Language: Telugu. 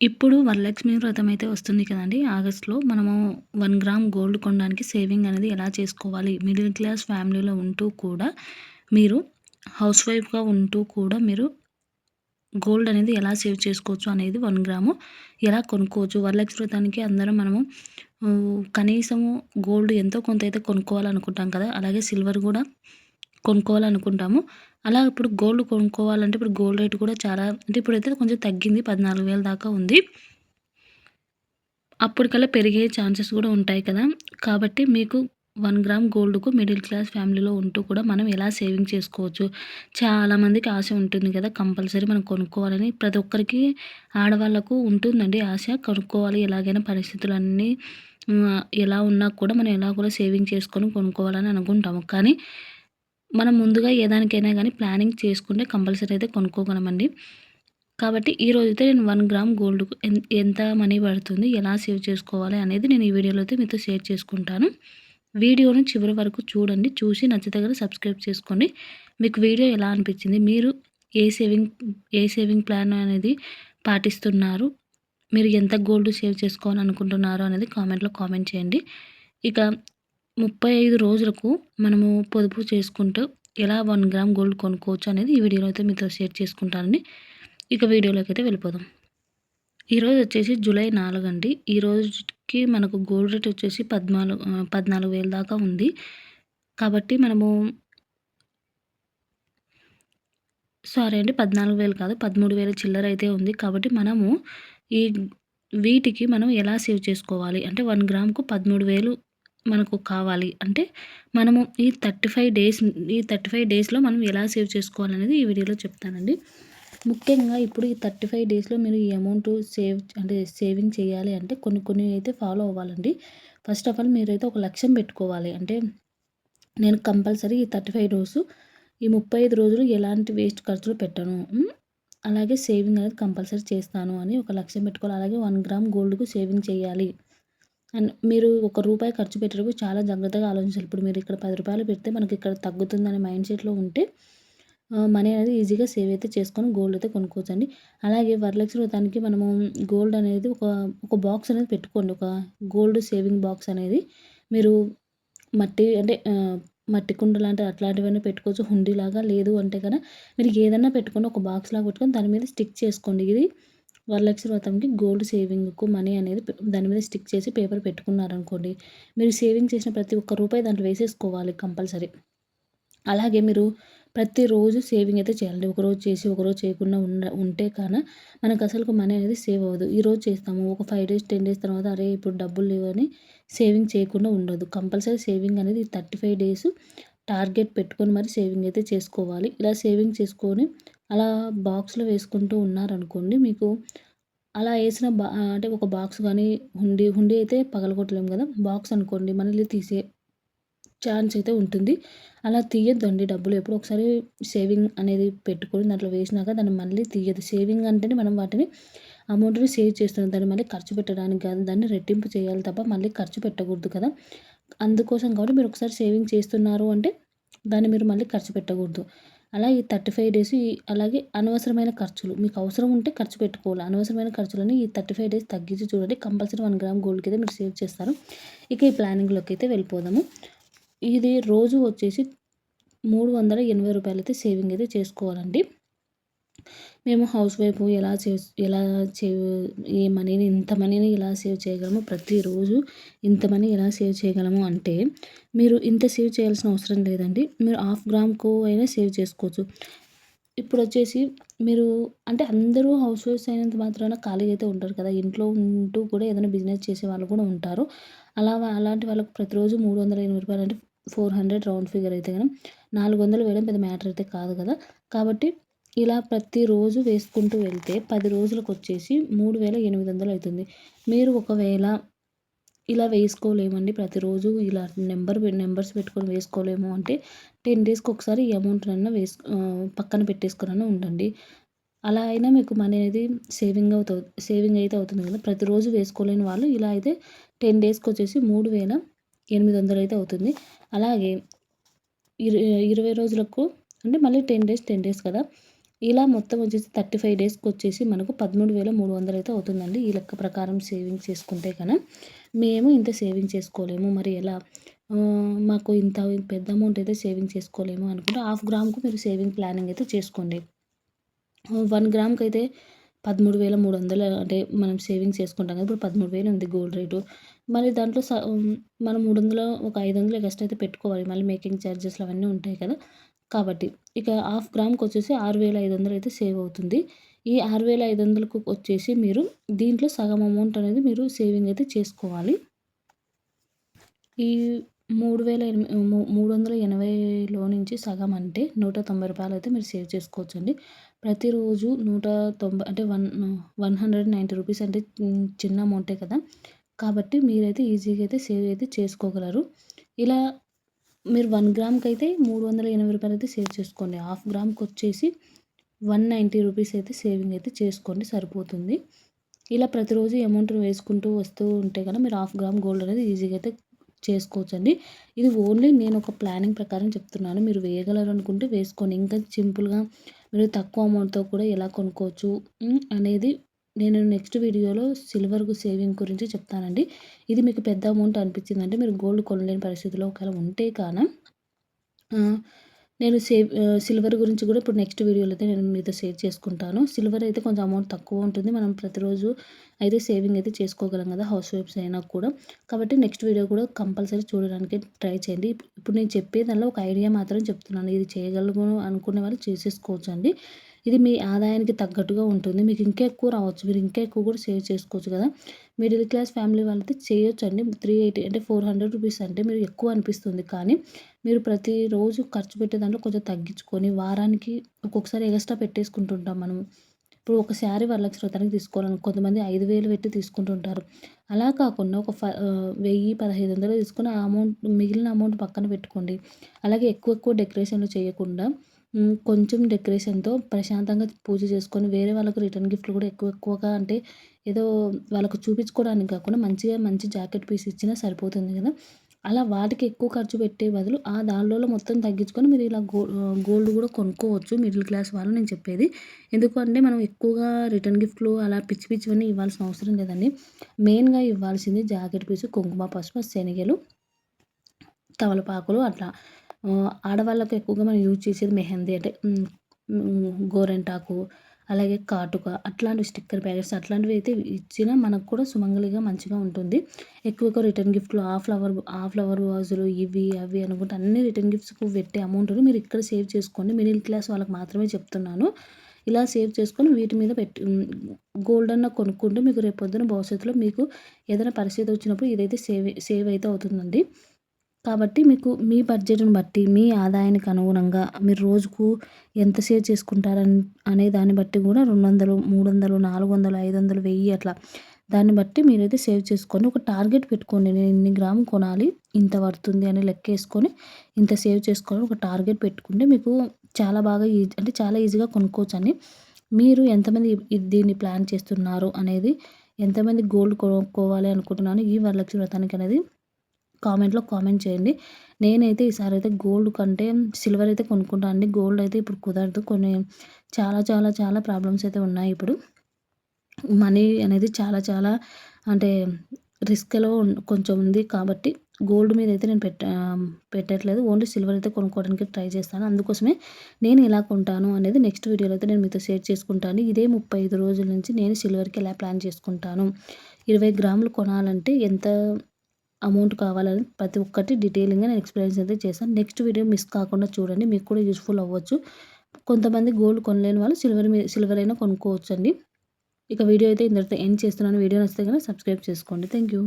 ఇప్పుడు వరలక్ష్మి వ్రతం అయితే వస్తుంది కదండీ! ఆగస్ట్‌లో మనము 1 గ్రామ్ గోల్డ్ కొనడానికి సేవింగ్ అనేది ఎలా చేసుకోవాలి? మిడిల్ క్లాస్ ఫ్యామిలీలో ఉంటూ కూడా మీరు హౌస్ వైఫ్‌గా ఉంటూ కూడా మీరు గోల్డ్ అనేది ఎలా సేవ్ చేసుకోవచ్చు అనేది 1 గ్రాము ఎలా కొనుక్కోవచ్చు? వరలక్ష్మి వ్రతానికి అందరం మనము కనీసము గోల్డ్ ఎంతో కొంత అయితే కొనుక్కోవాలనుకుంటాం కదా! అలాగే సిల్వర్ గూడా కొనుక్కోవాలనుకుంటాము. అలా ఇప్పుడు గోల్డ్ కొనుక్కోవాలంటే ఇప్పుడు గోల్డ్ రేట్ కూడా చాలా అంటే ఇప్పుడైతే కొంచెం తగ్గింది. 14,000 దాకా ఉంది. అప్పటికల్లా పెరిగే ఛాన్సెస్ కూడా ఉంటాయి కదా! కాబట్టి మీకు 1 గ్రామ్ గోల్డ్‌కు మిడిల్ క్లాస్ ఫ్యామిలీలో ఉంటూ కూడా మనం ఎలా సేవింగ్ చేసుకోవచ్చు? చాలామందికి ఆశ ఉంటుంది కదా! కంపల్సరీ మనం కొనుక్కోవాలని ప్రతి ఒక్కరికి ఆడవాళ్ళకు ఉంటుందండి ఆశ. కొనుక్కోవాలి ఎలాగైనా పరిస్థితులన్నీ ఎలా ఉన్నా కూడా మనం ఎలా కూడా సేవింగ్ చేసుకొని కొనుక్కోవాలని అనుకుంటాము. కానీ మనం ముందుగా ఏ దానికైనా గానీ ప్లానింగ్ చేసుకుంటే కంపల్సరీ అయితే కొనుక్కోగలమండి. కాబట్టి ఈరోజైతే నేను 1 గ్రామ్ గోల్డ్‌కు ఎంత మనీ పడుతుంది, ఎలా సేవ్ చేసుకోవాలి అనేది నేను ఈ వీడియోలో అయితే మీతో షేర్ చేసుకుంటాను. వీడియోని చివరి వరకు చూడండి. చూసి నచ్చితే గనుక సబ్స్క్రైబ్ చేసుకోండి. మీకు వీడియో ఎలా అనిపించింది? మీరు ఏ సేవింగ్ ఏ సేవింగ్ ప్లాన్ అనేది పాటిస్తున్నారు? మీరు ఎంత గోల్డ్ సేవ్ చేసుకోవాలనుకుంటున్నారు అనేది కామెంట్‌లో కామెంట్ చేయండి. ఇక 35 రోజులకు మనము పొదుపు చేసుకుంటూ ఎలా 1 గ్రామ్ గోల్డ్ కొనుక్కోవచ్చు అనేది ఈ వీడియోలో అయితే మీతో షేర్ చేసుకుంటానండి. ఇక వీడియోలోకైతే వెళ్ళిపోదాం. ఈరోజు వచ్చేసి జూలై 4 అండి. ఈ రోజుకి మనకు గోల్డ్ రేట్ వచ్చేసి 14,000 దాకా ఉంది. కాబట్టి మనము సారీ అండి 14,000 కాదు 13,000 చిల్లర అయితే ఉంది. కాబట్టి మనము ఈ వీటికి మనం ఎలా సేవ్ చేసుకోవాలి అంటే 1 గ్రామ్‌కు 13,000 మనకు కావాలి. అంటే మనము ఈ 35 డేస్‌లో మనం ఎలా సేవ్ చేసుకోవాలనేది ఈ వీడియోలో చెప్తానండి. ముఖ్యంగా ఇప్పుడు ఈ 35 డేస్‌లో మీరు ఈ అమౌంట్ అంటే సేవింగ్ చేయాలి అంటే కొన్ని కొన్ని అయితే ఫాలో అవ్వాలండి. ఫస్ట్ ఆఫ్ ఆల్ మీరైతే ఒక లక్ష్యం పెట్టుకోవాలి. అంటే నేను కంపల్సరీ ఈ 35 డేసు ఈ 35 రోజులు ఎలాంటి వేస్ట్ ఖర్చులు పెట్టను. అలాగే సేవింగ్ అనేది కంపల్సరీ చేస్తాను అని ఒక లక్ష్యం పెట్టుకోవాలి. అలాగే 1 గ్రామ్ గోల్డ్‌కు సేవింగ్ చేయాలి. అండ్ మీరు ఒక రూపాయి ఖర్చు పెట్టేటప్పుడు చాలా జాగ్రత్తగా ఆలోచించాలి. ఇప్పుడు మీరు ఇక్కడ రూ. 10 పెడితే మనకి ఇక్కడ తగ్గుతుందనే మైండ్ సెట్‌లో ఉంటే మనీ అనేది ఈజీగా సేవ్ అయితే చేసుకొని గోల్డ్ అయితే కొనుక్కోవచ్చండి. అలాగే వరలక్ష్మి వ్రతానికి మనము గోల్డ్ అనేది ఒక బాక్స్ అనేది పెట్టుకోండి. ఒక గోల్డ్ సేవింగ్ బాక్స్ అనేది మీరు మట్టి అంటే మట్టి కుండ అట్లాంటివన్నీ పెట్టుకోవచ్చు. హుండీలాగా లేదు అంటే గన మీరు ఏదన్నా పెట్టుకొని ఒక బాక్స్‌లాగా పెట్టుకొని దాని మీద స్టిక్ చేసుకోండి. ఇది వరలక్ష్మి వ్రతంకి గోల్డ్ సేవింగ్‌కు మనీ అనేది దాని మీద స్టిక్ చేసి పేపర్ పెట్టుకున్నారనుకోండి. మీరు సేవింగ్ చేసిన ప్రతి ఒక్క రూపాయి దాంట్లో వేసేసుకోవాలి కంపల్సరీ. అలాగే మీరు ప్రతిరోజు సేవింగ్ అయితే చేయాలండి. ఒకరోజు చేసి, ఒకరోజు చేయకుండా ఉంటే మనకసలుకు మనీ అనేది సేవ్ అవ్వదు. ఈరోజు చేస్తాము. ఒక 5 డేస్, 10 డేస్ తర్వాత అరే! ఇప్పుడు డబ్బులు లేవని సేవింగ్ చేయకుండా ఉండొద్దు. కంపల్సరీ సేవింగ్ అనేది 35 డేస్ టార్గెట్ పెట్టుకొని మరి సేవింగ్ అయితే చేసుకోవాలి. ఇలా సేవింగ్ చేసుకొని అలా బాక్స్‌లో వేసుకుంటూ ఉన్నారనుకోండి మీకు అలా ఏసిన అంటే ఒక బాక్స్ గానీ హుండీ అయితే పగలగొట్టలేము గదా! బాక్స్ అనుకోండి మళ్ళీ తీసే ఛాన్స్ అయితే ఉంటుంది. అలా తీయొద్దండి డబ్బులు. ఎప్పుడో ఒకసారి సేవింగ్ అనేది పెట్టుకొని దాంట్లో వేసినాక దాన్ని మళ్ళీ తీయొద్దు. సేవింగ్ అంటేనే మనం వాటిని అమౌంట్‌ని సేవ్ చేస్తున్నాం. దాన్ని మళ్ళీ ఖర్చు పెట్టడానికి కాదు. దాన్ని రెట్టింపు చేయాలి తప్ప మళ్ళీ ఖర్చు పెట్టకూడదు కదా! అందుకోసం కాబట్టి మీరు ఒకసారి సేవింగ్ చేస్తున్నారు అంటే దాన్ని మీరు మళ్ళీ ఖర్చు పెట్టకూడదు. అలా ఈ 35 డేస్ అలాగే అనవసరమైన ఖర్చులు మీకు అవసరం ఉంటే ఖర్చు పెట్టుకోవాలి. అనవసరమైన ఖర్చులని ఈ 35 డేస్ తగ్గించి చూడండి. కంపల్సరీ 1 గ్రామ్ గోల్డ్‌కి అయితే మీరు సేవ్ చేస్తారు. ఇక ఈ ప్లానింగ్‌లోకి అయితే వెళ్ళిపోదాము. ఇది రోజు వచ్చేసి రూ. 380 అయితే సేవింగ్ అయితే చేసుకోవాలండి. మేము హౌస్ వైఫ్ ఎలా సేవ్ ఈ మనీని ఇంత మనీని ఎలా సేవ్ చేయగలము, ప్రతిరోజు ఇంత మనీ ఎలా సేవ్ చేయగలము అంటే, మీరు ఇంత సేవ్ చేయాల్సిన అవసరం లేదండి. మీరు హాఫ్ గ్రామ్‌కు అయినా సేవ్ చేసుకోవచ్చు. ఇప్పుడొచ్చేసి మీరు అంటే అందరూ హౌస్ వైఫ్స్ అయినంత మాత్రాన ఖాళీగా అయితే ఉండరు కదా! ఇంట్లో ఉంటూ కూడా ఏదైనా బిజినెస్ చేసేవాళ్ళు కూడా ఉంటారు. అలాంటి వాళ్ళకి ప్రతిరోజు రూ. 380 అంటే 400 రౌండ్ ఫిగర్ అయితే గనం 400 వేయడం పెద్ద మ్యాటర్ అయితే కాదు కదా! కాబట్టి ఇలా ప్రతిరోజు వేసుకుంటూ వెళ్తే 10 రోజులకొచ్చేసి 3,800 అయితుంది. మీరు ఒకవేళ ఇలా వేసుకోలేమండి ప్రతిరోజు ఇలా నంబర్స్ పెట్టుకొని వేసుకోలేము అంటే 10 డేస్‌కి ఒకసారి ఈ అమౌంట్‌నన్నా పక్కన పెట్టేసుకొనన్నా ఉండండి. అలా అయినా మీకు మనీ అనేది సేవింగ్ అయితే అవుతుంది కదా! ప్రతిరోజు వేసుకోలేని వాళ్ళు ఇలా అయితే 10 డేస్‌కొచ్చేసి 3,800 అయితే అవుతుంది. అలాగే 20 రోజులకు అంటే మళ్ళీ 10 డేస్ కదా! ఇలా మొత్తం వచ్చేసి 35 డేస్‌కొచ్చేసి మనకు 13,300 అయితే అవుతుందండి. ఈ లెక్క ప్రకారం సేవింగ్స్ చేసుకుంటే మేము ఇంత సేవింగ్ చేసుకోలేము. మరి ఎలా? మాకు ఇంత పెద్ద అమౌంట్ అయితే సేవింగ్ చేసుకోలేము అనుకుంటే హాఫ్ గ్రామ్‌కు మీరు సేవింగ్ ప్లానింగ్ అయితే చేసుకోండి. 1 గ్రామ్‌కైతే 13,300 అంటే మనం సేవింగ్స్ చేసుకుంటాం కదా! ఇప్పుడు 13,000 ఉంది గోల్డ్ రేటు. మరి దాంట్లో మనం 300 ఒక 500 ఎక్స్‌ట్రా అయితే పెట్టుకోవాలి. మళ్ళీ మేకింగ్ చార్జెస్‌లు అవన్నీ ఉంటాయి కదా! కాబట్టి ఇక హాఫ్ గ్రామ్‌కొచ్చేసి 6,500 అయితే సేవ్ అవుతుంది. ఈ 6,500కు వచ్చేసి మీరు దీంట్లో సగం అమౌంట్ అనేది మీరు సేవింగ్ అయితే చేసుకోవాలి. ఈ 380లో నుంచి సగం అంటే రూ. 190 అయితే మీరు సేవ్ చేసుకోవచ్చండి. ప్రతిరోజు 190 అంటే 190 రూపీస్ అంటే చిన్న అమౌంటే కదా! కాబట్టి మీరైతే ఈజీగా అయితే సేవ్ అయితే చేసుకోగలరు. ఇలా మీరు 1 గ్రామ్‌కైతే రూ. 380 అయితే సేవ్ చేసుకోండి. హాఫ్ గ్రామ్‌కొచ్చేసి 190 రూపీస్ అయితే సేవింగ్ అయితే చేసుకోండి సరిపోతుంది. ఇలా ప్రతిరోజు ఈ అమౌంట్‌ని వేసుకుంటూ వస్తూ ఉంటే మీరు హాఫ్ గ్రామ్ గోల్డ్ అనేది ఈజీగా అయితే చేసుకోవచ్చండి. ఇది ఓన్లీ నేను ఒక ప్లానింగ్ ప్రకారం చెప్తున్నాను. మీరు వేయగలరు అనుకుంటే వేసుకోండి. ఇంకా సింపుల్‌గా మీరు తక్కువ అమౌంట్‌తో కూడా ఎలా కొనుక్కోవచ్చు అనేది నేను నెక్స్ట్ వీడియోలో సిల్వర్‌కు సేవింగ్ గురించి చెప్తానండి. ఇది మీకు పెద్ద అమౌంట్ అనిపించిందంటే మీరు గోల్డ్ కొనలేని పరిస్థితిలో ఒకవేళ ఉంటే నేను సిల్వర్ గురించి కూడా ఇప్పుడు నెక్స్ట్ వీడియోలో అయితే నేను మీతో షేర్ చేసుకుంటాను. సిల్వర్ అయితే కొంచెం అమౌంట్ తక్కువ ఉంటుంది. మనం ప్రతిరోజు అయితే సేవింగ్ అయితే చేసుకోగలం కదా! హౌస్ వైఫ్స్ అయినా కూడా. కాబట్టి నెక్స్ట్ వీడియో కూడా కంపల్సరీ చూడడానికి ట్రై చేయండి. ఇప్పుడు నేను చెప్పేదానిలో ఒక ఐడియా మాత్రం చెప్తున్నాను. ఇది చేయగలను అనుకునే వాళ్ళు చేసేసుకోవచ్చండి. ఇది మీ ఆదాయానికి తగ్గట్టుగా ఉంటుంది. మీకు ఇంకా ఎక్కువ రావచ్చు. మీరు ఇంకా ఎక్కువ కూడా సేవ్ చేసుకోవచ్చు కదా! మిడిల్ క్లాస్ ఫ్యామిలీ వాళ్ళైతే చేయొచ్చండి. 380 అంటే 400 రూపీస్ అంటే మీరు ఎక్కువ అనిపిస్తుంది. కానీ మీరు ప్రతిరోజు ఖర్చు పెట్టే దాంట్లో కొంచెం తగ్గించుకొని వారానికి ఒక్కొక్కసారి ఎగస్ట్రా పెట్టేసుకుంటుంటాం మనం. ఇప్పుడు ఒక శారీ వరలక్ష్మి వ్రతానికి తీసుకోవాలని కొంతమంది 5,000 పెట్టి తీసుకుంటుంటారు. అలా కాకుండా ఒక 1000, 1,500 తీసుకొని ఆ అమౌంట్ మిగిలిన అమౌంట్ పక్కన పెట్టుకోండి. అలాగే ఎక్కువ ఎక్కువ డెకరేషన్‌లు చేయకుండా కొంచెం డెకరేషన్‌తో ప్రశాంతంగా పూజ చేసుకొని వేరే వాళ్ళకి రిటర్న్ గిఫ్ట్‌లు కూడా ఎక్కువ ఎక్కువగా అంటే ఏదో వాళ్ళకు చూపించుకోవడానికి కాకుండా మంచిగా మంచి జాకెట్ పీస్ ఇచ్చినా సరిపోతుంది కదా! అలా వాటికి ఎక్కువ ఖర్చు పెట్టే బదులు ఆ దానిలో మొత్తం తగ్గించుకొని మీరు ఇలా గోల్డ్ కూడా కొనుక్కోవచ్చు మిడిల్ క్లాస్ వాళ్ళు నేను చెప్పేది. ఎందుకంటే మనం ఎక్కువగా రిటర్న్ గిఫ్ట్‌లు అలా పిచ్చి పిచ్చివన్నీ ఇవ్వాల్సిన అవసరం లేదండి. మెయిన్‌గా ఇవ్వాల్సింది జాకెట్ పీసు, కుంకుమ, పసుపు, శనగలు, తమలపాకులు అట్లా. ఆడవాళ్ళకి ఎక్కువగా మనం యూజ్ చేసేది మెహందీ అంటే గోరింటాకు, అలాగే కాటుక అట్లాంటి స్టిక్కర్ ప్యాకెట్స్ అట్లాంటివి అయితే ఇచ్చినా మనకు కూడా సుమంగళిగా మంచిగా ఉంటుంది. ఎక్కువగా రిటర్న్ గిఫ్ట్‌లు ఆ ఫ్లవర్ వాజులు ఇవి, అవి అనుకుంటే అన్ని రిటర్న్ గిఫ్ట్స్‌కు పెట్టే అమౌంట్‌ని మీరు ఇక్కడ సేవ్ చేసుకోండి. మిడిల్ క్లాస్ వాళ్ళకి మాత్రమే చెప్తున్నాను. ఇలా సేవ్ చేసుకొని వీటి మీద గోల్డ్ అన్నా కొనుక్కుంటే మీకు రేపొద్దున భవిష్యత్తులో మీకు ఏదైనా పరిస్థితి వచ్చినప్పుడు ఇదైతే సేవ్ అయితే అవుతుందండి. కాబట్టి మీకు మీ బడ్జెట్‌ని బట్టి, మీ ఆదాయానికి అనుగుణంగా మీరు రోజుకు ఎంత సేవ్ చేసుకుంటారని అనే దాన్ని బట్టి కూడా 200, 300, 400, 500, 1000 అట్లా దాన్ని బట్టి మీరైతే సేవ్ చేసుకొని ఒక టార్గెట్ పెట్టుకోండి. నేను ఇన్ని గ్రామ్ కొనాలి, ఇంత పడుతుంది అని లెక్కేసుకొని ఇంత సేవ్ చేసుకోవాలని ఒక టార్గెట్ పెట్టుకుంటే మీకు చాలా బాగా అంటే చాలా ఈజీగా కొనుక్కోవచ్చండి. మీరు ఎంతమంది దీన్ని ప్లాన్ చేస్తున్నారు అనేది, ఎంతమంది గోల్డ్ కొనుక్కోవాలి అనుకుంటున్నాను ఈ వరలక్ష్మి వ్రతానికి అనేది కామెంట్‌లో కామెంట్ చేయండి. నేనైతే ఈసారైతే గోల్డ్ కంటే సిల్వర్ అయితే కొనుక్కుంటా అండి. గోల్డ్ అయితే ఇప్పుడు కుదరదు. కొన్ని చాలా చాలా చాలా ప్రాబ్లమ్స్ అయితే ఉన్నాయి ఇప్పుడు. మనీ అనేది చాలా చాలా అంటే రిస్క్‌లో కొంచెం ఉంది కాబట్టి గోల్డ్ మీదయితే నేను పెట్టట్లేదు. ఓన్లీ సిల్వర్ అయితే కొనుక్కోవడానికి ట్రై చేస్తాను. అందుకోసమే నేను ఎలా కొంటాను అనేది నెక్స్ట్ వీడియోలో అయితే నేను మీతో షేర్ చేసుకుంటాను. ఇదే 35 రోజుల నుంచి నేను సిల్వర్‌కి ఎలా ప్లాన్ చేసుకుంటాను. 20 గ్రాములు కొనాలంటే ఎంత అమౌంట్ కావాలని ప్రతి ఒక్కటి డీటెయిలింగ్‌గా నేను ఎక్స్‌ప్లెయిన్ అయితే చేశాను. నెక్స్ట్ వీడియో మిస్ కాకుండా చూడండి. మీకు కూడా యూజ్‌ఫుల్ అవ్వచ్చు. కొంతమంది గోల్డ్ కొనలేని వాళ్ళు సిల్వర్ అయినా కొనుక్కోవచ్చండి. ఇక వీడియో అయితే ఇంతటితో ఎండ్ చేస్తున్నాను. వీడియో నచ్చితే గనుక సబ్స్క్రైబ్ చేసుకోండి. Thank you.